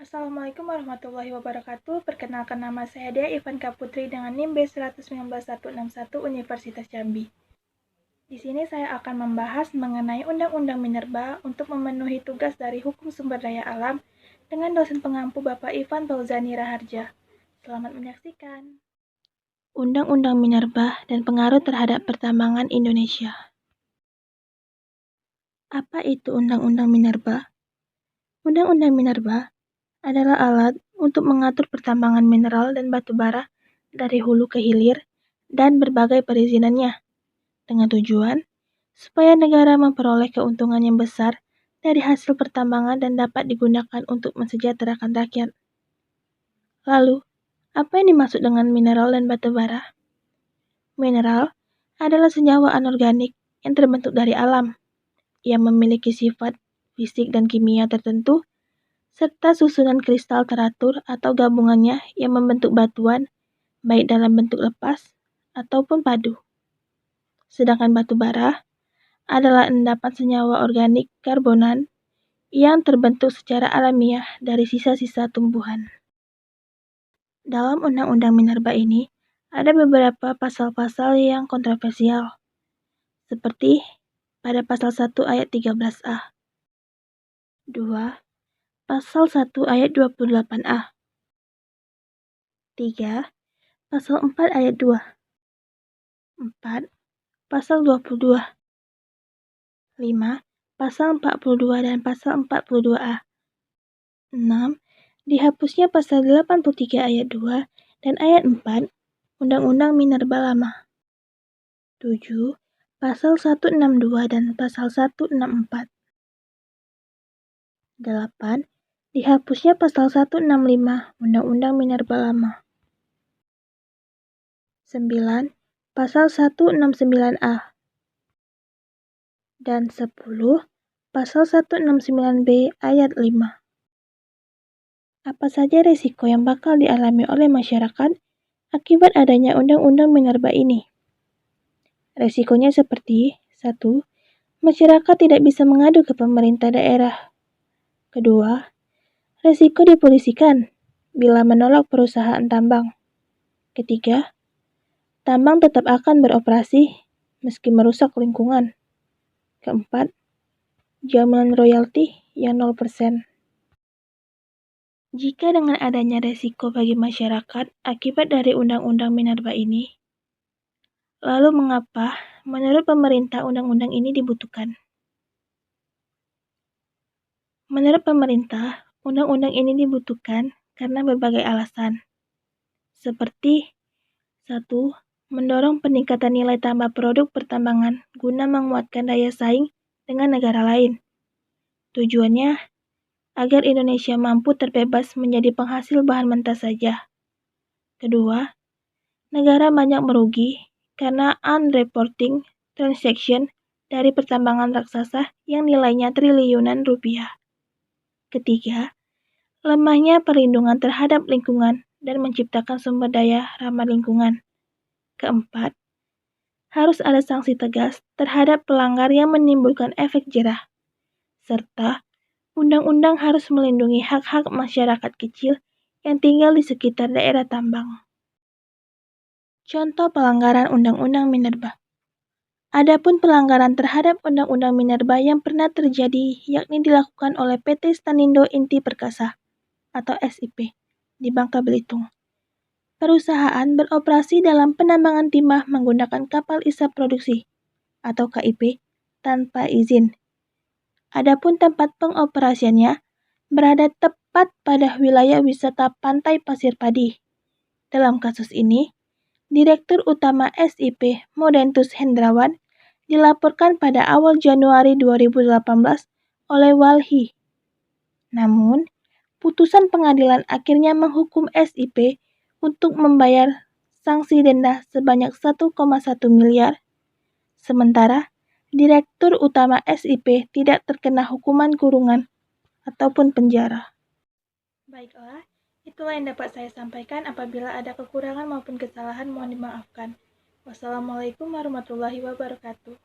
Assalamualaikum warahmatullahi wabarakatuh. Perkenalkan, nama saya Dea Ivanka Putri dengan NIM B19161 Universitas Jambi. Di sini saya akan membahas mengenai Undang-Undang Minerba untuk memenuhi tugas dari Hukum Sumber Daya Alam dengan dosen pengampu Bapak Ivan Fauzani Raharja. Selamat menyaksikan. Undang-Undang Minerba dan pengaruh terhadap pertambangan Indonesia. Apa itu Undang-Undang Minerba? Undang-Undang Minerba adalah alat untuk mengatur pertambangan mineral dan batu bara dari hulu ke hilir dan berbagai perizinannya, dengan tujuan supaya negara memperoleh keuntungan yang besar dari hasil pertambangan dan dapat digunakan untuk mensejahterakan rakyat. Lalu, apa yang dimaksud dengan mineral dan batu bara? Mineral adalah senyawa anorganik yang terbentuk dari alam, yang memiliki sifat fisik dan kimia tertentu serta susunan kristal teratur atau gabungannya yang membentuk batuan, baik dalam bentuk lepas ataupun padu. Sedangkan batu bara adalah endapan senyawa organik karbonan yang terbentuk secara alamiah dari sisa-sisa tumbuhan. Dalam Undang-Undang Minerba ini, ada beberapa pasal-pasal yang kontroversial, seperti pada pasal 1 ayat 13A, 2. Pasal 1 ayat 28A, 3. Pasal 4 ayat 2, 4. Pasal 22, 5. Pasal 42 dan pasal 42A, 6. Dihapusnya pasal 83 ayat 2 dan ayat 4 Undang-Undang Minerba Lama, 7. Pasal 162 dan pasal 164, 8. Dihapusnya pasal 165 Undang-Undang Minerba Lama, 9. Pasal 169A, dan 10. Pasal 169B ayat 5. Apa saja risiko yang bakal dialami oleh masyarakat akibat adanya Undang-Undang Minerba ini? Risikonya seperti 1. Masyarakat tidak bisa mengadu ke pemerintah daerah. Kedua, risiko dipolisikan bila menolak perusahaan tambang. Ketiga, tambang tetap akan beroperasi meski merusak lingkungan. Keempat, jaminan royalti yang 0%. Jika dengan adanya resiko bagi masyarakat akibat dari Undang-Undang Minerba ini, lalu mengapa menurut pemerintah undang-undang ini dibutuhkan? Menurut pemerintah, undang-undang ini dibutuhkan karena berbagai alasan, seperti 1. Mendorong peningkatan nilai tambah produk pertambangan guna menguatkan daya saing dengan negara lain. Tujuannya agar Indonesia mampu terbebas menjadi penghasil bahan mentah saja. Kedua, negara banyak merugi karena unreporting transaction dari pertambangan raksasa yang nilainya triliunan rupiah. Ketiga, lemahnya perlindungan terhadap lingkungan dan menciptakan sumber daya ramah lingkungan. Keempat, harus ada sanksi tegas terhadap pelanggar yang menimbulkan efek jerah, serta undang-undang harus melindungi hak-hak masyarakat kecil yang tinggal di sekitar daerah tambang. Contoh pelanggaran Undang-Undang Minerba. Adapun pelanggaran terhadap Undang-Undang Minerba yang pernah terjadi yakni dilakukan oleh PT Stanindo Inti Perkasa atau SIP di Bangka Belitung. Perusahaan beroperasi dalam penambangan timah menggunakan kapal isap produksi atau KIP tanpa izin. Adapun tempat pengoperasiannya berada tepat pada wilayah wisata Pantai Pasir Padi. Dalam kasus ini, Direktur Utama SIP Modentus Hendrawan dilaporkan pada awal Januari 2018 oleh Walhi. Namun, putusan pengadilan akhirnya menghukum SIP untuk membayar sanksi denda sebanyak 1,1 miliar. Sementara, Direktur Utama SIP tidak terkena hukuman kurungan ataupun penjara. Baiklah, itulah yang dapat saya sampaikan. Apabila ada kekurangan maupun kesalahan, mohon dimaafkan. Wassalamualaikum warahmatullahi wabarakatuh.